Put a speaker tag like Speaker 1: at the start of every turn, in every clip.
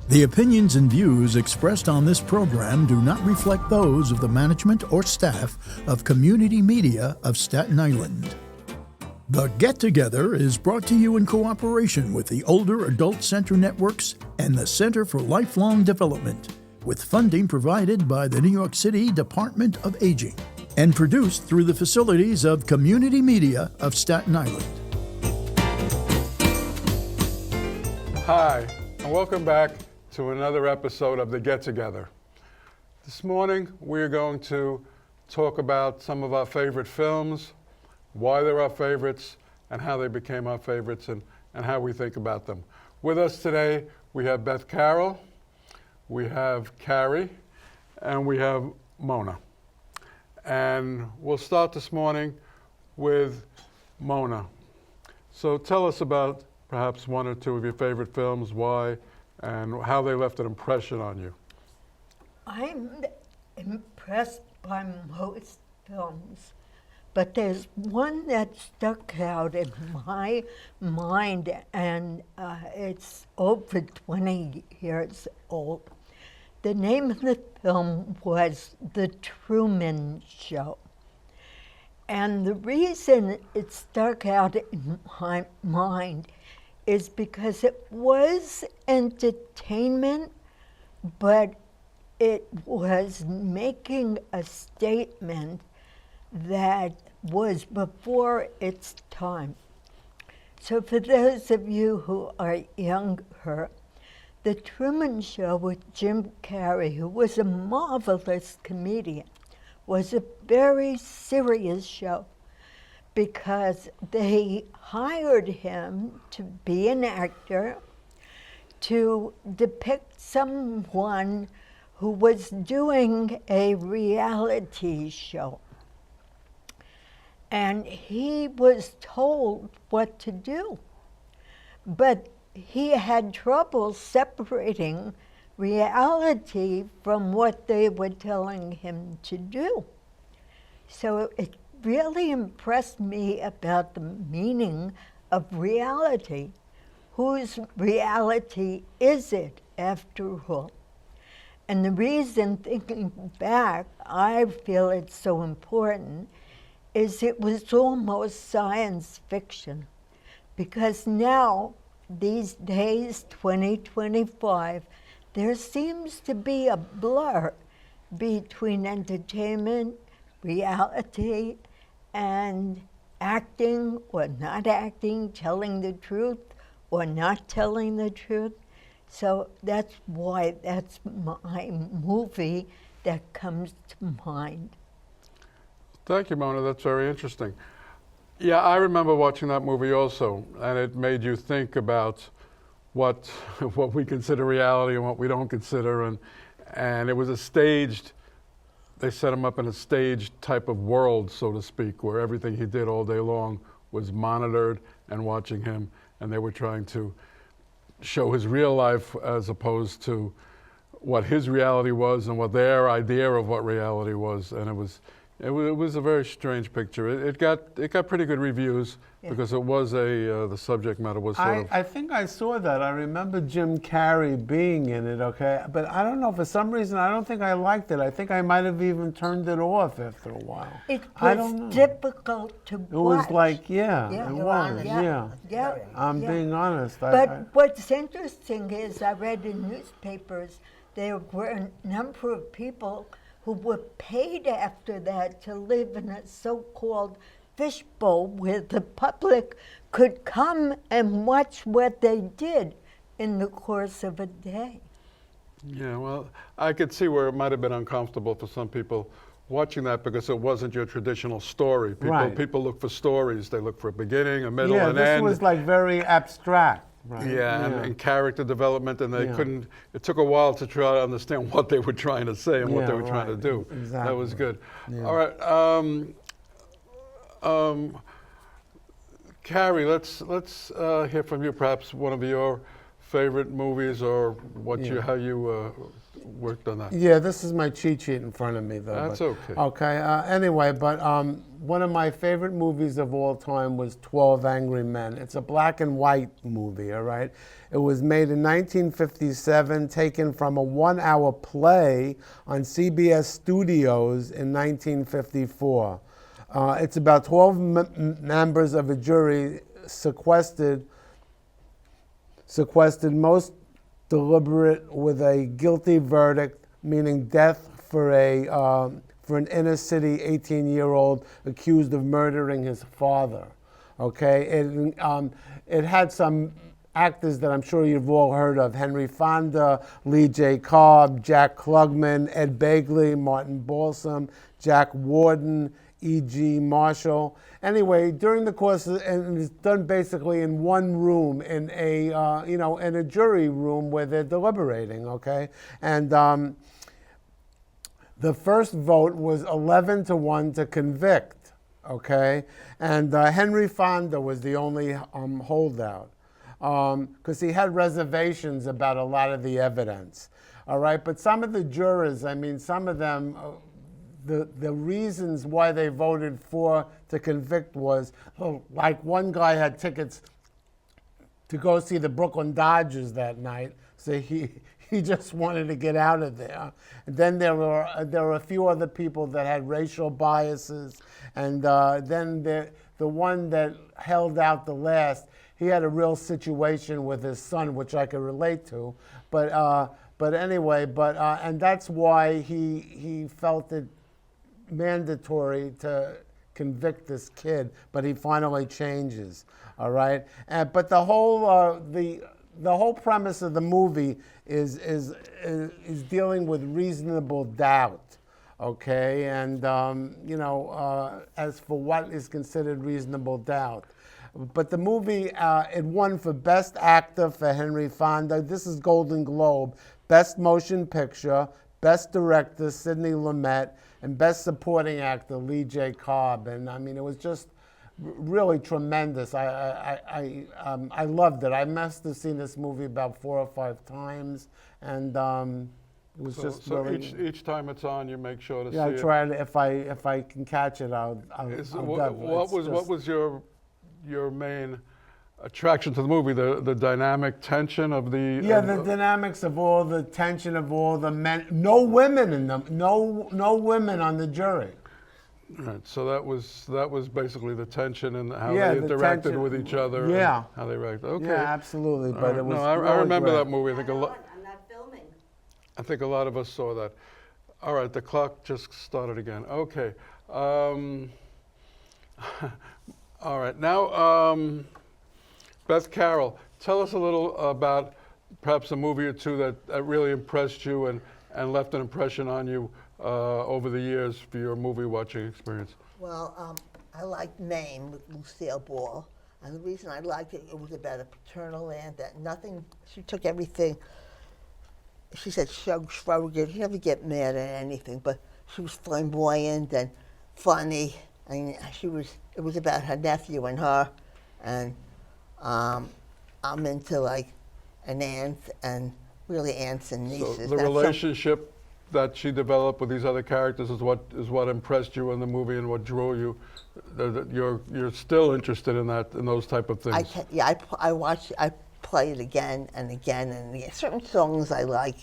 Speaker 1: The opinions and views expressed on this program do not reflect those of the management or staff of Community Media of Staten Island. The Get Together is brought to you in cooperation with the Older Adult Center Networks and the Center for Lifelong Development, with funding provided by the New York City Department of Aging, and produced through the facilities of Community Media of Staten Island.
Speaker 2: Hi, and welcome back to another episode of The Get Together. This morning, we're going to talk about some of our favorite films, why they're our favorites, and how they became our favorites, and how we think about them. With us today, we have Beth Carroll, we have Carrie, and we have Mona. And we'll start this morning with Mona. So tell us about perhaps one or two of your favorite films, why, and how they left an impression on you.
Speaker 3: I'm impressed by most films, but there's one that stuck out in my mind, and it's over 20 years old. The name of the film was The Truman Show. And the reason it stuck out in my mind is because it was entertainment, but it was making a statement that was before its time. So for those of you who are younger, The Truman Show with Jim Carrey, who was a marvelous comedian, was a very serious show because they hired him to be an actor to depict someone who was doing a reality show. And he was told what to do, but he had trouble separating reality from what they were telling him to do. So it really impressed me about the meaning of reality. Whose reality is it, after all? And the reason, thinking back, I feel it's so important, is it was almost science fiction. Because now, these days, 2025, there seems to be a blur between entertainment, reality, and acting or not acting, telling the truth or not telling the truth. So that's why that's my movie that comes to mind.
Speaker 2: Thank you, Mona. That's very interesting. Yeah, I remember watching that movie also, and it made you think about what we consider reality and what we don't consider, and it was a staged. They set him up in a staged type of world, so to speak, where everything he did all day long was monitored and watching him, and they were trying to show his real life as opposed to what his reality was and what their idea of what reality was, and it was a very strange picture. It got pretty good reviews because it was the subject matter was sort of.
Speaker 4: I think I saw that. I remember Jim Carrey being in it, okay? But I don't know, for some reason, I don't think I liked it. I think I might have even turned it off after a while.
Speaker 3: It
Speaker 4: I don't know.
Speaker 3: was difficult to watch.
Speaker 4: It was like,
Speaker 3: Yeah,
Speaker 4: it
Speaker 3: you're
Speaker 4: was,
Speaker 3: honest.
Speaker 4: yeah.
Speaker 3: Yeah.
Speaker 4: I'm being honest.
Speaker 3: But what's interesting is I read in newspapers there were a number of people who were paid after that to live in a so-called fishbowl where the public could come and watch what they did in the course of a day.
Speaker 2: Yeah, well, I could see where it might have been uncomfortable for some people watching that because it wasn't your traditional story. People look for stories. They look for a beginning, a middle, and
Speaker 4: this
Speaker 2: end.
Speaker 4: was like very abstract. Right.
Speaker 2: Yeah, and character development, and they couldn't. It took a while to try to understand what they were trying to say and what they were trying to do.
Speaker 4: Exactly.
Speaker 2: That was good.
Speaker 4: Yeah.
Speaker 2: All right, Carrie, let's hear from you. Perhaps one of your favorite movies or what
Speaker 4: Yeah.
Speaker 2: how you worked on that?
Speaker 4: Yeah, this is my cheat sheet in front of me, though.
Speaker 2: That's
Speaker 4: but-
Speaker 2: okay.
Speaker 4: Okay. Anyway, but one of my favorite movies of all time was 12 Angry Men. It's a black and white movie, all right? It was made in 1957, taken from a 1-hour play on CBS Studios in 1954. It's about 12 members of a jury sequestered most deliberate with a guilty verdict, meaning death for an inner city 18-year-old accused of murdering his father. Okay, it had some actors that I'm sure you've all heard of: Henry Fonda, Lee J. Cobb, Jack Klugman, Ed Begley, Martin Balsam, Jack Warden, E.G. Marshall. Anyway, during the course of, and it's done basically in one room, in a in a jury room where they're deliberating. Okay, and the first vote was 11-1 to convict. Okay, and Henry Fonda was the only holdout because he had reservations about a lot of the evidence. All right, but some of the jurors, I mean, some of them. The reasons why they voted to convict was, like one guy had tickets to go see the Brooklyn Dodgers that night, so he just wanted to get out of there. And then there were a few other people that had racial biases, and then the one that held out the last, he had a real situation with his son, which I could relate to, but anyway, and that's why he felt it mandatory to convict this kid, but he finally changes. All right, but the whole premise of the movie is dealing with reasonable doubt. Okay, and as for what is considered reasonable doubt. But the movie, it won for Best Actor for Henry Fonda. This is Golden Globe. Best Motion Picture, Best Director Sidney Lumet, and Best Supporting Actor Lee J. Cobb. And I mean, it was just really tremendous. I loved it. I must have seen this movie about 4 or 5 times, and it was just
Speaker 2: So
Speaker 4: really.
Speaker 2: each time it's on, you make sure to
Speaker 4: Yeah,
Speaker 2: see
Speaker 4: I
Speaker 2: it.
Speaker 4: try to, if I can catch it, I'll
Speaker 2: What was your main attraction to the movie? The dynamic tension of the
Speaker 4: the dynamics of all the tension of all the men. No women in them. No women on the jury.
Speaker 2: Right, so that was basically the tension and how
Speaker 4: Yeah,
Speaker 2: they
Speaker 4: the
Speaker 2: interacted
Speaker 4: tension.
Speaker 2: with each other.
Speaker 4: Yeah.
Speaker 2: And how they reacted. Okay.
Speaker 4: Yeah, absolutely.
Speaker 2: All
Speaker 4: But
Speaker 2: right.
Speaker 4: it was.
Speaker 2: No, I
Speaker 4: really
Speaker 2: remember
Speaker 4: great.
Speaker 2: that movie. I think
Speaker 3: I'm not filming.
Speaker 2: I think a lot of us saw that. All right, the clock just started again. Okay. All right, now, Beth Carroll, tell us a little about perhaps a movie or two that really impressed you and left an impression on you over the years for your movie watching experience.
Speaker 5: Well, I liked Mame with Lucille Ball. And the reason I liked it, it was about a paternal aunt that she took everything. She said shrug it. She never get mad at anything, but she was flamboyant and funny. And it was about her nephew and her. And I'm into like an aunt and really aunts and
Speaker 2: So
Speaker 5: nieces.
Speaker 2: the
Speaker 5: That's
Speaker 2: relationship that she developed with these other characters is what impressed you in the movie and what drew you. You're still interested in those type of things.
Speaker 5: I play it again and again and again. Certain songs I like,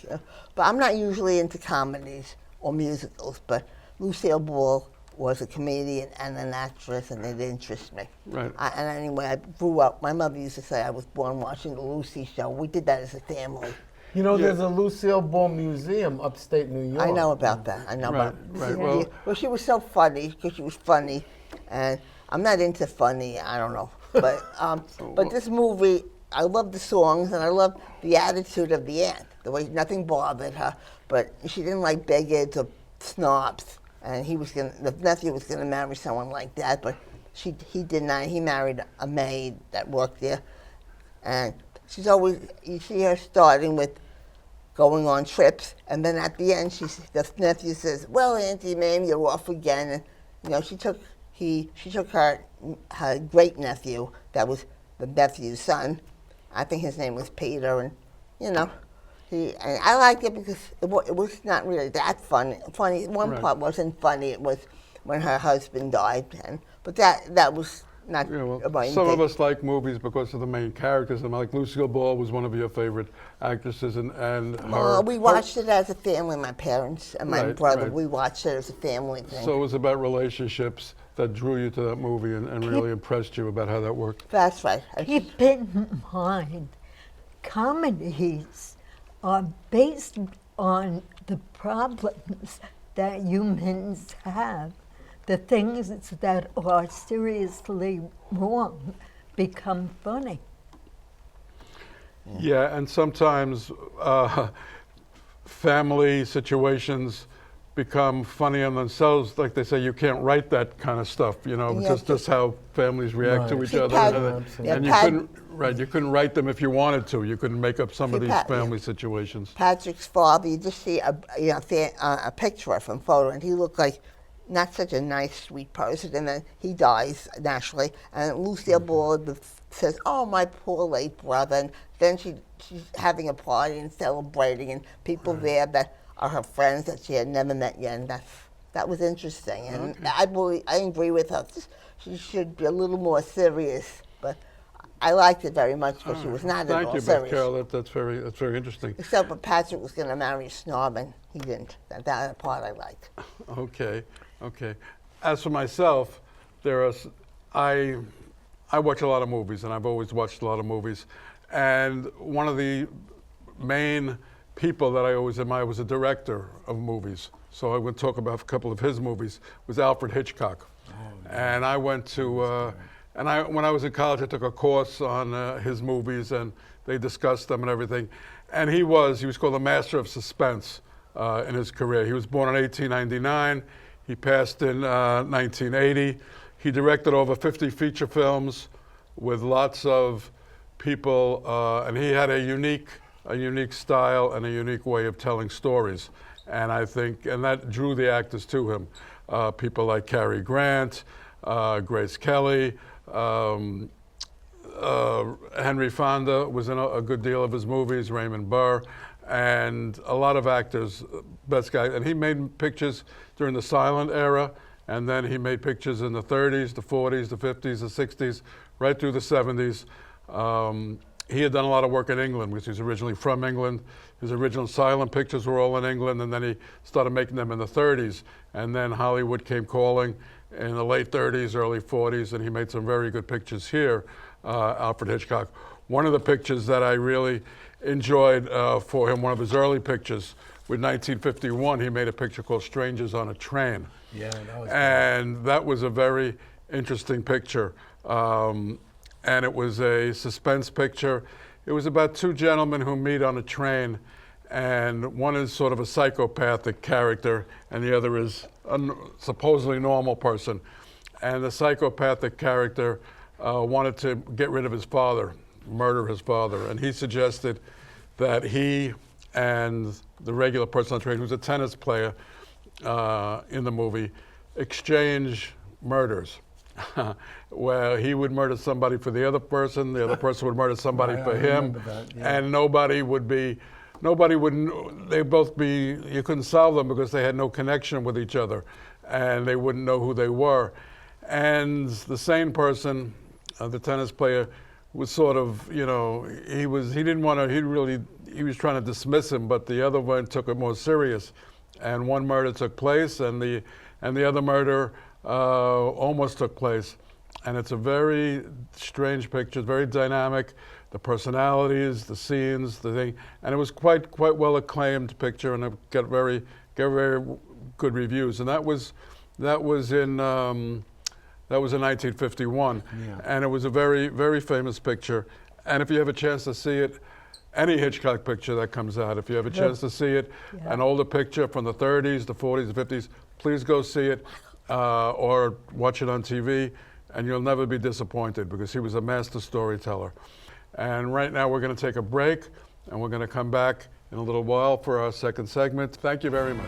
Speaker 5: but I'm not usually into comedies or musicals. But Lucille Ball was a comedian and an actress, and it interests me.
Speaker 2: Right.
Speaker 5: And anyway, I grew up. My mother used to say I was born watching the Lucy Show. We did that as a family.
Speaker 4: You know,
Speaker 2: Yeah.
Speaker 4: there's a Lucille Ball Museum upstate New York.
Speaker 5: I know about that. I know
Speaker 2: Right,
Speaker 5: about.
Speaker 2: right.
Speaker 5: Yeah.
Speaker 2: Well-
Speaker 5: She was so funny because she was funny, and I'm not into funny. I don't know, but this movie, I love the songs and I love the attitude of the aunt. The way nothing bothered her, but she didn't like bigots or snobs, and the nephew was gonna marry someone like that, but he did not. He married a maid that worked there, and she's always, you see her starting with going on trips, and then at the end, the nephew says, "Well, Auntie Mame, you're off again." And she took her great nephew, that was the nephew's son, I think his name was Peter, and you know, and I liked it because it was not really that funny. One
Speaker 2: Right.
Speaker 5: part wasn't funny. It was when her husband died, but that was not.
Speaker 2: Yeah, well,
Speaker 5: my
Speaker 2: some of
Speaker 5: thing.
Speaker 2: us like movies because of the main characters, and like Lucille Ball was one of your favorite actresses, and her.
Speaker 5: We watched it as a family. My parents and my
Speaker 2: Right,
Speaker 5: brother.
Speaker 2: right.
Speaker 5: We watched it as a family thing.
Speaker 2: So it was about relationships that drew you to that movie and really impressed you about how that worked.
Speaker 5: That's right.
Speaker 3: Keep in mind, comedies are based on the problems that humans have. The things that are seriously wrong become funny.
Speaker 2: Yeah, and sometimes family situations become funny in themselves. Like they say, you can't write that kind of stuff, you know,
Speaker 5: Yeah,
Speaker 2: just how families react to
Speaker 4: Right.
Speaker 2: each
Speaker 5: See,
Speaker 2: other.
Speaker 5: Pat-
Speaker 2: and
Speaker 5: yeah,
Speaker 2: and you
Speaker 5: Pat-
Speaker 2: couldn't write them if you wanted to. You couldn't make up some
Speaker 5: See,
Speaker 2: of these
Speaker 5: Pat- yeah.
Speaker 2: family situations.
Speaker 5: Patrick's father, you just see a picture from photo, and he looked like not such a nice, sweet person. And then he dies naturally, and Lucille Ball says, "Oh, my poor late brother." And then she's having a party and celebrating, and people there that are her friends that she had never met yet, and that was interesting. And I agree with her. She should be a little more serious, but I liked it very much because she was not at
Speaker 2: Thank
Speaker 5: all
Speaker 2: you, Beth
Speaker 5: serious.
Speaker 2: Carroll. That's very interesting.
Speaker 5: Except for Patrick was going to marry a snob, and he didn't. That part I liked.
Speaker 2: Okay. As for myself, I watch a lot of movies, and I've always watched a lot of movies. And one of the main people that I always admired was a director of movies. So I would talk about a couple of his movies. Was Alfred Hitchcock. And I went to, when I was in college, I took a course on his movies, and they discussed them and everything. And he was called the master of suspense in his career. He was born in 1899. He passed in 1980. He directed over 50 feature films with lots of people, and he had a unique style and a unique way of telling stories. And I think, and that drew the actors to him. People like Cary Grant, Grace Kelly, Henry Fonda was in a good deal of his movies, Raymond Burr, and a lot of actors, best guy. And he made pictures during the silent era, and then he made pictures in the 30s, the 40s, the 50s, the 60s, right through the 70s. He had done a lot of work in England because he's originally from England. His original silent pictures were all in England, and then he started making them in the 30s. And then Hollywood came calling in the late 30s, early 40s, and he made some very good pictures here, Alfred Hitchcock. One of the pictures that I really enjoyed for him, one of his early pictures, with 1951, he made a picture called Strangers on a Train.
Speaker 4: Yeah, that was
Speaker 2: And that was a very interesting picture. And it was a suspense picture. It was about two gentlemen who meet on a train, and one is sort of a psychopathic character, and the other is a supposedly normal person. And the psychopathic character wanted to get rid of his father, murder his father, and he suggested that he and the regular person on the train, who's a tennis player in the movie, exchange murders. Where he would murder somebody for the other person would murder somebody
Speaker 4: Right,
Speaker 2: for
Speaker 4: I
Speaker 2: him,
Speaker 4: remember that, yeah.
Speaker 2: and you couldn't solve them because they had no connection with each other, and they wouldn't know who they were. And the sane person, the tennis player, was sort of, he was trying to dismiss him, but the other one took it more serious. And one murder took place, and the other murder almost took place. And it's a very strange picture, very dynamic. The personalities, the scenes, the thing, and it was quite well acclaimed picture, and it got very good reviews. And that was in 1951,
Speaker 4: Yeah.
Speaker 2: and it was a very famous picture. And if you have a chance to see it, any Hitchcock picture that comes out, if you have a chance to see it, an older picture from the 30s, the 40s, the 50s, please go see it or watch it on TV, and you'll never be disappointed because he was a master storyteller. And right now we're going to take a break, and we're going to come back in a little while for our second segment. Thank you very much.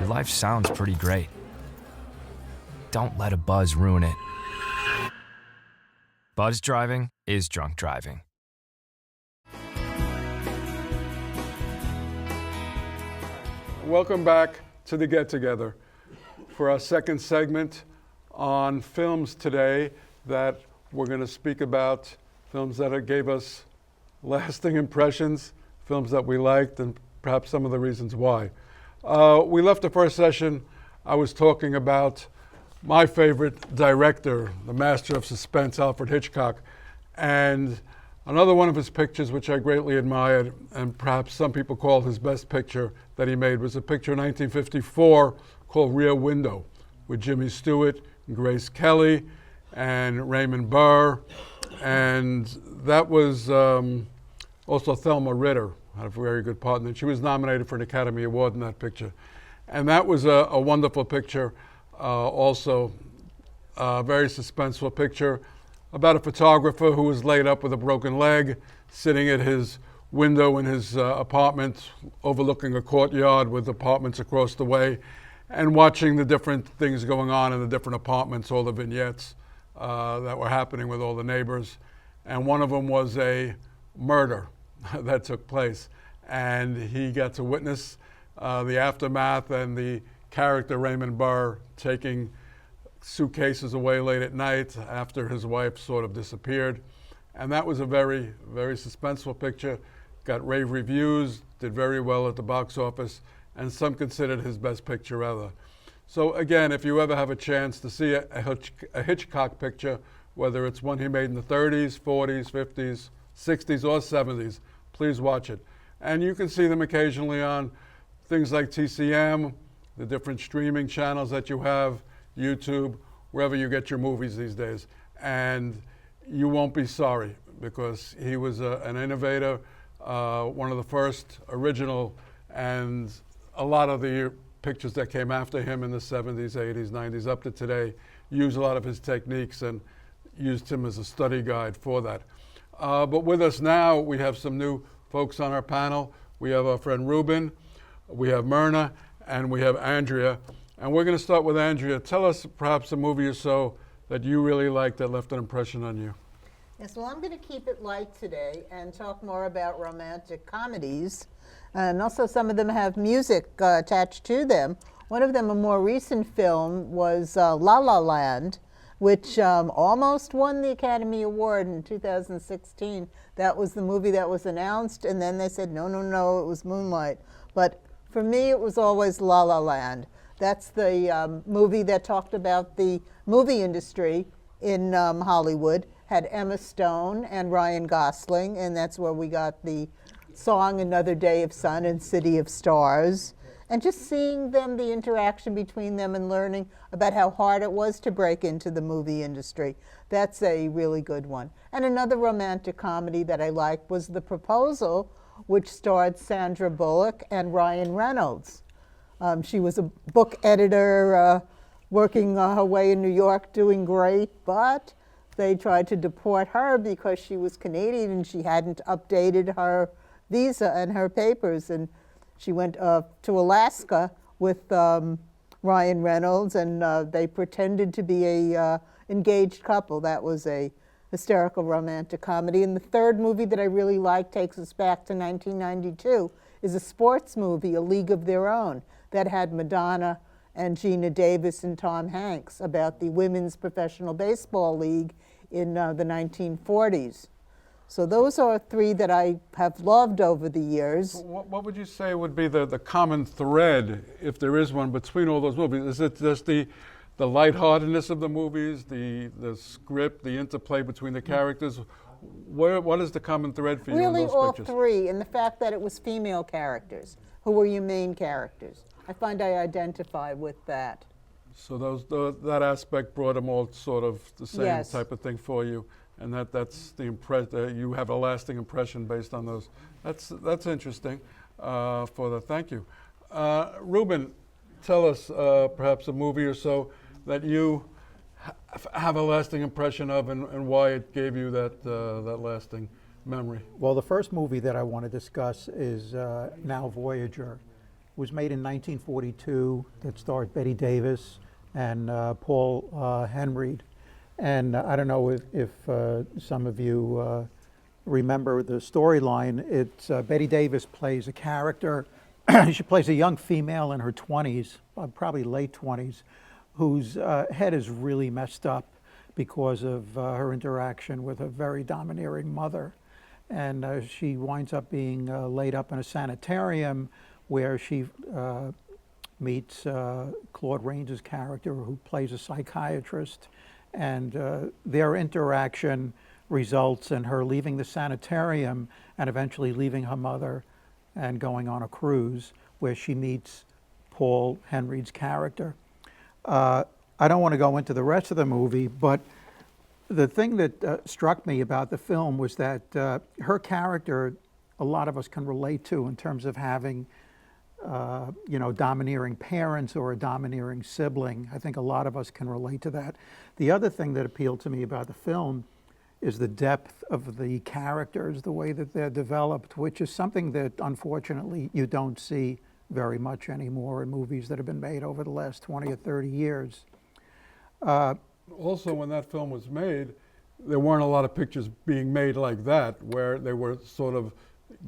Speaker 6: Your life sounds pretty great. don't let a buzz ruin it. Buzz driving is drunk driving.
Speaker 2: Welcome back to the Get Together for our second segment on films today that we're going to speak about, films that gave us lasting impressions, films that we liked, and perhaps some of the reasons why. We left the first session, I was talking about my favorite director, the master of suspense, Alfred Hitchcock, and another one of his pictures which I greatly admired, and perhaps some people call his best picture that he made, was a picture in 1954 called Rear Window, with Jimmy Stewart, Grace Kelly, and Raymond Burr, and that was also Thelma Ritter had a very good part in it. She was nominated for an Academy Award in that picture, and that was a wonderful picture. Also, a very suspenseful picture about a photographer who was laid up with a broken leg, sitting at his window in his apartment, overlooking a courtyard with apartments across the way, and watching the different things going on in the different apartments, all the vignettes that were happening with all the neighbors. And one of them was a murder that took place. And he got to witness the aftermath, and the character Raymond Burr taking suitcases away late at night after his wife sort of disappeared. And that was a very, very suspenseful picture. Got rave reviews, did very well at the box office, and some considered his best picture ever. So again, if you ever have a chance to see a Hitchcock picture, whether it's one he made in the 30s, 40s, 50s, 60s, or 70s, please watch it. And you can see them occasionally on things like TCM, the different streaming channels that you have, YouTube, wherever you get your movies these days. And you won't be sorry, because he was an innovator, one of the first original, and a lot of the pictures that came after him in the 70s, 80s, 90s, up to today, use a lot of his techniques and used him as a study guide for that. But with us now, we have some new folks on our panel. We have our friend Ruben, we have Myrna, and we have Andrea. And we're going to start with Andrea. Tell us perhaps a movie or so that you really liked that left an impression on you.
Speaker 7: Yes, well, I'm going to keep it light today and talk more about romantic comedies. And also some of them have music attached to them. One of them, a more recent film, was La La Land, which almost won the Academy Award in 2016. That was the movie that was announced, and then they said, no, no, no, it was Moonlight. But for me, it was always La La Land. That's the movie that talked about the movie industry in Hollywood, had Emma Stone and Ryan Gosling, and that's where we got the song Another Day of Sun and City of Stars. And just seeing them, the interaction between them, and learning about how hard it was to break into the movie industry. That's a really good one. And another romantic comedy that I liked was The Proposal, which starred Sandra Bullock and Ryan Reynolds. She was a book editor working her way in New York, doing great, but they tried to deport her because she was Canadian and she hadn't updated her visa and her papers. And she went to Alaska with Ryan Reynolds, and they pretended to be a engaged couple. That was a hysterical romantic comedy. And the third movie that I really like takes us back to 1992, is a sports movie, A League of Their Own, that had Madonna and Gina Davis and Tom Hanks, about the Women's Professional Baseball League in the 1940s. So those are three that I have loved over the years.
Speaker 2: What would you say would be the common thread, if there is one, between all those movies? Is it just the lightheartedness of the movies, the script, the interplay between the characters? What is the common thread for you in
Speaker 7: Really,
Speaker 2: those
Speaker 7: all
Speaker 2: pictures?
Speaker 7: three, and the fact that it was female characters who were your main characters. I find I identify with that.
Speaker 2: So that aspect brought them all sort of the same
Speaker 7: Yes.
Speaker 2: type of thing for you, and that's the you have a lasting impression based on those. That's interesting. For that, thank you, Ruben. Tell us perhaps a movie or so that you have a lasting impression of, and why it gave you that lasting memory.
Speaker 8: Well, the first movie that I want to discuss is Now Voyager. It was made in 1942. That starred Betty Davis, and Paul Henreid. And I don't know if some of you remember the storyline. It's Betty Davis plays a character. She plays a young female in her 20s, probably late 20s, whose head is really messed up because of her interaction with a very domineering mother. And she winds up being laid up in a sanitarium where she meets Claude Rains' character, who plays a psychiatrist. And their interaction results in her leaving the sanitarium and eventually leaving her mother and going on a cruise where she meets Paul Henreid's character. I don't want to go into the rest of the movie, but the thing that struck me about the film was that her character, a lot of us can relate to in terms of having domineering parents or a domineering sibling. I think a lot of us can relate to that. The other thing that appealed to me about the film is the depth of the characters, the way that they're developed, which is something that unfortunately you don't see very much anymore in movies that have been made over the last 20 or 30 years.
Speaker 2: Also, when that film was made, there weren't a lot of pictures being made like that, where they were sort of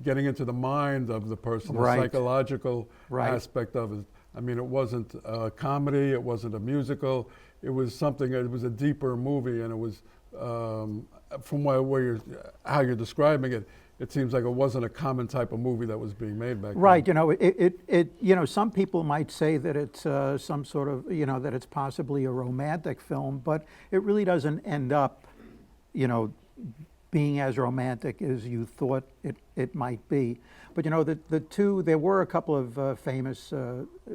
Speaker 2: getting into the mind of the person,
Speaker 8: Right.
Speaker 2: the psychological
Speaker 8: Right.
Speaker 2: aspect of it. I mean, it wasn't a comedy, it wasn't a musical, it was something, it was a deeper movie, and it was, from how you're describing it, it seems like it wasn't a common type of movie that was being made back
Speaker 8: Right,
Speaker 2: then.
Speaker 8: some people might say that it's some sort of, that it's possibly a romantic film, but it really doesn't end up, being as romantic as you thought it might be. But there were a couple of famous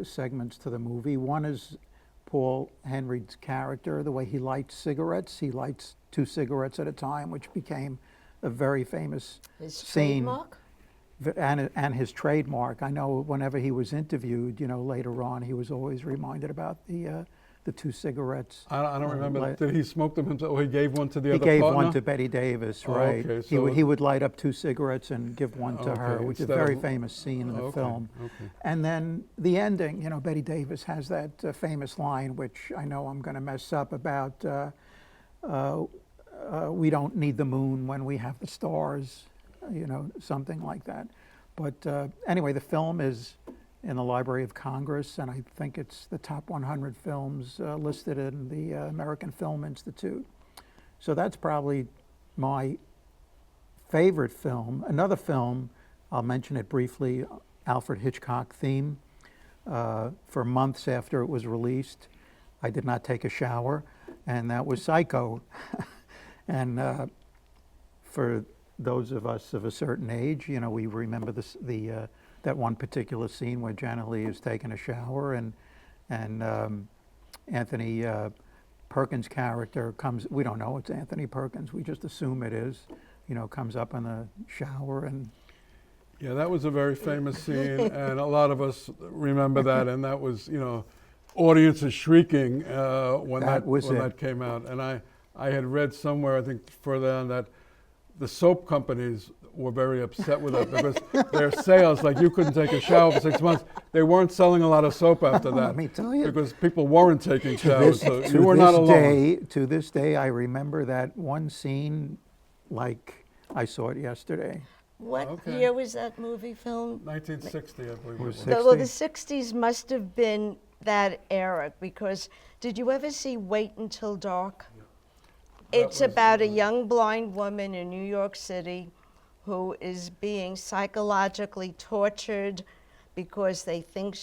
Speaker 8: segments to the movie. One is Paul Henreid's character, the way he lights cigarettes. He lights 2 cigarettes at a time, which became a very famous
Speaker 9: His
Speaker 8: scene.
Speaker 9: trademark?
Speaker 8: And his trademark. I know whenever he was interviewed, later on, he was always reminded about the 2 cigarettes.
Speaker 2: I don't remember, did he smoke them himself, or he gave one to the
Speaker 8: He
Speaker 2: other
Speaker 8: gave
Speaker 2: partner?
Speaker 8: one to Betty Davis,
Speaker 2: Oh,
Speaker 8: right?
Speaker 2: okay,
Speaker 8: He would light up 2 cigarettes and give one to her,
Speaker 2: Okay,
Speaker 8: which is a
Speaker 2: instead
Speaker 8: very
Speaker 2: of-
Speaker 8: famous scene in the
Speaker 2: Okay,
Speaker 8: film.
Speaker 2: okay.
Speaker 8: And then the ending, Betty Davis has that famous line, which I know I'm going to mess up, about we don't need the moon when we have the stars, something like that. But anyway, the film is in the Library of Congress, and I think it's the top 100 films listed in the American Film Institute. So that's probably my favorite film. Another film, I'll mention it briefly, Alfred Hitchcock Theme. For months after it was released, I did not take a shower, and that was Psycho. And for those of us of a certain age, we remember that one particular scene where Janet Leigh is taking a shower, and Anthony Perkins' character comes. We don't know it's Anthony Perkins. We just assume it is. Comes up in the shower and.
Speaker 2: Yeah, that was a very famous scene, and a lot of us remember that, and that was, audiences shrieking when that came out. And I had read somewhere, I think further on, that the soap companies were very upset with that because their sales, like you couldn't take a shower for 6 months, they weren't selling a lot of soap after that.
Speaker 8: Let me tell you.
Speaker 2: Because people weren't taking showers, so you were not alone.
Speaker 8: To this day, I remember that one scene like I saw it yesterday.
Speaker 9: What year was that movie filmed?
Speaker 2: 1960, I believe it was.
Speaker 9: Well, the 60s must have been that era, because did you ever see Wait Until Dark? It's about a young blind woman in New York City who is being psychologically tortured because they think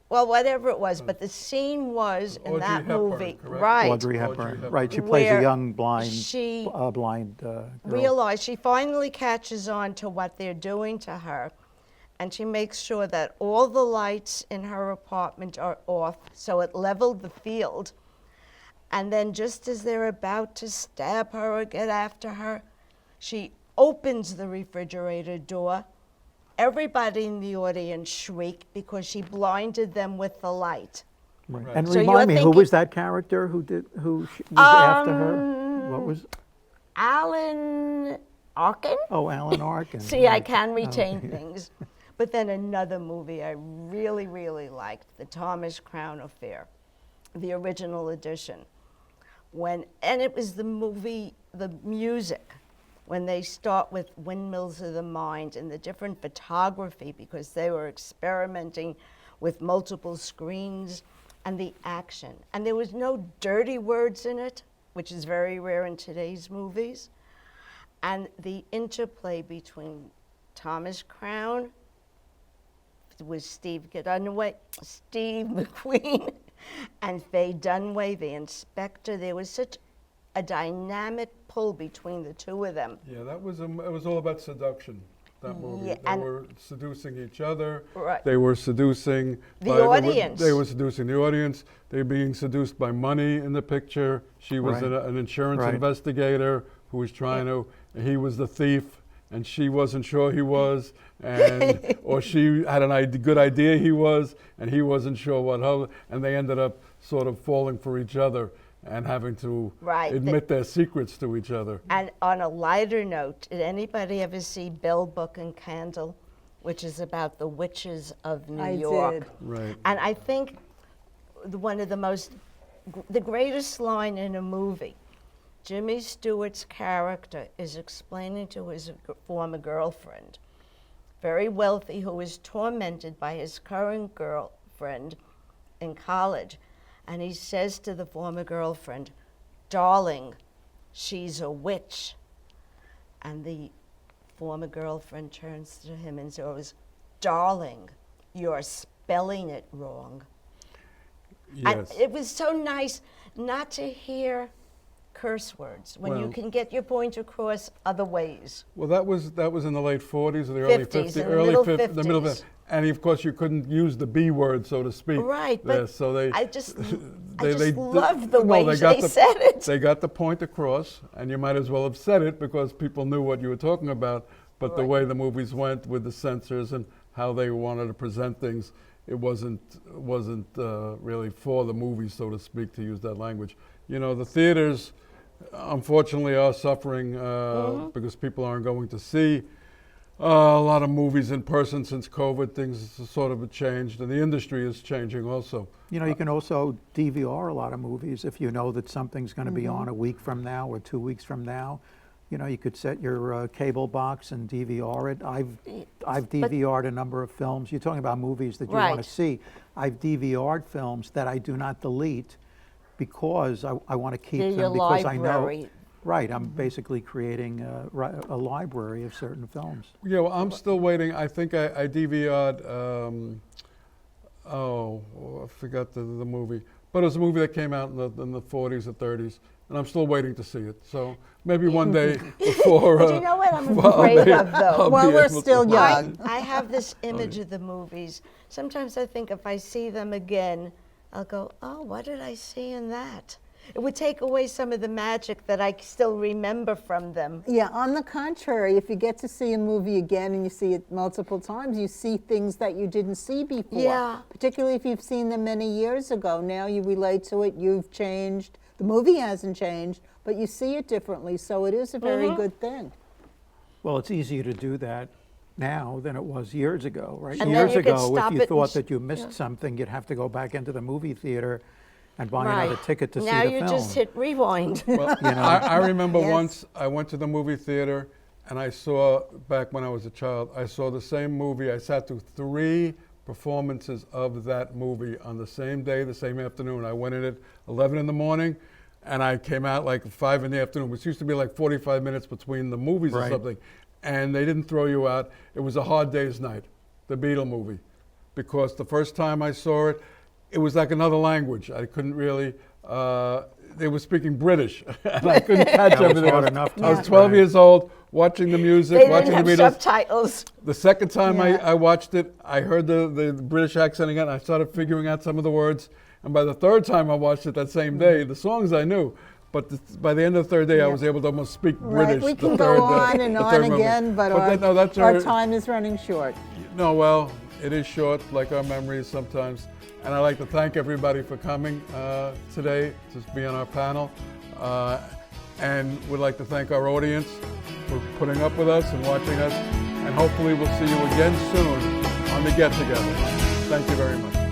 Speaker 9: whatever it was, but the scene was in
Speaker 2: Audrey
Speaker 9: that
Speaker 2: Hepburn,
Speaker 9: movie,
Speaker 2: correct?
Speaker 9: right?
Speaker 8: Audrey
Speaker 2: Audrey
Speaker 8: Hepburn,
Speaker 2: Hepburn.
Speaker 8: right? She plays a
Speaker 9: Where
Speaker 8: young blind
Speaker 9: she
Speaker 8: girl.
Speaker 9: realize she finally catches on to what they're doing to her, and she makes sure that all the lights in her apartment are off, so it leveled the field. And then just as they're about to stab her or get after her, she opens the refrigerator door. Everybody in the audience shrieked because she blinded them with the light.
Speaker 8: Right. And
Speaker 9: So
Speaker 8: remind me,
Speaker 9: you're
Speaker 8: who
Speaker 9: thinking-
Speaker 8: was that character who was after her? What was?
Speaker 9: Alan Arkin?
Speaker 8: Oh, Alan Arkin.
Speaker 9: See, I
Speaker 8: right.
Speaker 9: can retain
Speaker 8: Okay.
Speaker 9: things. But then another movie I really, really liked, The Thomas Crown Affair. the original edition. And it was the music, when they start with Windmills of the Mind and the different photography, because they were experimenting with multiple screens, and the action. And there was no dirty words in it, which is very rare in today's movies. And the interplay between Thomas Crown, was Steve McQueen, and Faye Dunaway, the inspector. There was such a dynamic pull between the two of them.
Speaker 2: Yeah, it was all about seduction, that movie.
Speaker 9: Yeah,
Speaker 2: they were seducing each other.
Speaker 9: Right.
Speaker 2: They were seducing
Speaker 9: The audience.
Speaker 2: They were seducing the audience. They were being seduced by money in the picture. She was
Speaker 8: Right.
Speaker 2: an insurance
Speaker 8: Right.
Speaker 2: investigator who was trying to, he was the thief, and she wasn't sure he was, and or she had good idea he was, and he wasn't sure what, and they ended up sort of falling for each other and having to
Speaker 9: Right.
Speaker 2: admit their secrets to each other.
Speaker 9: And on a lighter note, did anybody ever see Bell, Book, and Candle, which is about the witches of New York?
Speaker 3: did.
Speaker 2: Right.
Speaker 9: And I think one of the greatest line in a movie, Jimmy Stewart's character is explaining to his former girlfriend, very wealthy, who is tormented by his current girlfriend in college. And he says to the former girlfriend, "Darling, she's a witch." And the former girlfriend turns to him and says, "Darling, you're spelling it wrong." And
Speaker 2: Yes.
Speaker 9: it was so nice not to hear curse words when you
Speaker 2: Well-
Speaker 9: can get your point across other ways.
Speaker 2: Well, that was in the late 40s or the early
Speaker 9: 50s,
Speaker 2: 50s,
Speaker 9: in the middle 50s.
Speaker 2: And of course, you couldn't use the B word, so to speak.
Speaker 9: Right,
Speaker 2: there,
Speaker 9: but
Speaker 2: so they,
Speaker 9: I just
Speaker 2: they
Speaker 9: loved the way
Speaker 2: they got
Speaker 9: they said it.
Speaker 2: They got the point across, and you might as well have said it because people knew what you were talking about. But the
Speaker 9: Right.
Speaker 2: way the movies went with the censors and how they wanted to present things, it wasn't really for the movies, so to speak, to use that language. You know, the theaters, unfortunately, are suffering because people aren't going to see a lot of movies in person since COVID. Things sort of have changed, and the industry is changing also.
Speaker 8: You know, you can also DVR a lot of movies if you know that something's going to be on a week from now or 2 weeks from now. You know, you could set your cable box and DVR it. I've DVR'd a number of films. You're talking about movies that you want
Speaker 9: Right.
Speaker 8: to see. I've DVR'd films that I do not delete because I want to keep
Speaker 9: They're
Speaker 8: them
Speaker 9: your
Speaker 8: because I know.
Speaker 9: library.
Speaker 8: Right, I'm basically creating a library of certain films.
Speaker 2: Yeah, well, I'm still waiting. I think I DVR'd, I forgot the movie. But it was a movie that came out in the 40s or 30s, and I'm still waiting to see it. So maybe one day before.
Speaker 9: But you know what I'm
Speaker 2: well,
Speaker 9: afraid
Speaker 2: I'll
Speaker 9: of, though?
Speaker 2: I'll
Speaker 7: While
Speaker 2: be
Speaker 7: we're
Speaker 2: able to-
Speaker 7: still young.
Speaker 9: I have this image of the movies. Sometimes I think if I see them again, I'll go, "Oh, what did I see in that?" It would take away some of the magic that I still remember from them.
Speaker 7: Yeah, on the contrary, if you get to see a movie again and you see it multiple times, you see things that you didn't see before.
Speaker 9: Yeah.
Speaker 7: Particularly if you've seen them many years ago. Now you relate to it, you've changed. The movie hasn't changed, but you see it differently, so it is a very good thing.
Speaker 8: Well, it's easier to do that now than it was years ago, right?
Speaker 9: And then
Speaker 8: Years
Speaker 9: you could
Speaker 8: ago,
Speaker 9: stop
Speaker 8: if you
Speaker 9: it and
Speaker 8: thought that you missed something, you'd have to go back into the movie theater and buy another ticket to
Speaker 9: now
Speaker 8: see the
Speaker 9: you
Speaker 8: film.
Speaker 9: just hit rewind.
Speaker 2: Well,
Speaker 8: You know?
Speaker 2: I remember
Speaker 7: Yes.
Speaker 2: once I went to the movie theater and I saw, back when I was a child, I saw the same movie. I sat through 3 performances of that movie on the same day, the same afternoon. I went in at 11 in the morning and I came out like 5 in the afternoon, which used to be like 45 minutes between the movies or
Speaker 8: Right.
Speaker 2: something. And they didn't throw you out. It was a Hard Day's Night, the Beatle movie, because the first time I saw it, it was like another language. I couldn't really, they were speaking British, and I couldn't catch
Speaker 8: That was
Speaker 2: everything.
Speaker 8: hard enough
Speaker 2: I was
Speaker 8: to-
Speaker 2: 12
Speaker 8: right.
Speaker 2: years old, watching the music,
Speaker 9: They
Speaker 2: watching
Speaker 9: didn't
Speaker 2: the
Speaker 9: have
Speaker 2: Beatles.
Speaker 9: subtitles.
Speaker 2: The second time
Speaker 7: Yeah.
Speaker 2: I watched it, I heard the British accent again. I started figuring out some of the words. And by the third time I watched it that same day, the songs I knew. But by the end of the third day, I was able to almost speak British.
Speaker 7: Right, we
Speaker 2: the
Speaker 7: can
Speaker 2: third
Speaker 7: go on and
Speaker 2: the
Speaker 7: on
Speaker 2: third movie.
Speaker 7: again, but
Speaker 2: no, that's
Speaker 7: our time is running short.
Speaker 2: No, well, it is short, like our memories sometimes. And I'd like to thank everybody for coming today to be on our panel. And would like to thank our audience for putting up with us and watching us. And hopefully we'll see you again soon on the Get Together. Thank you very much.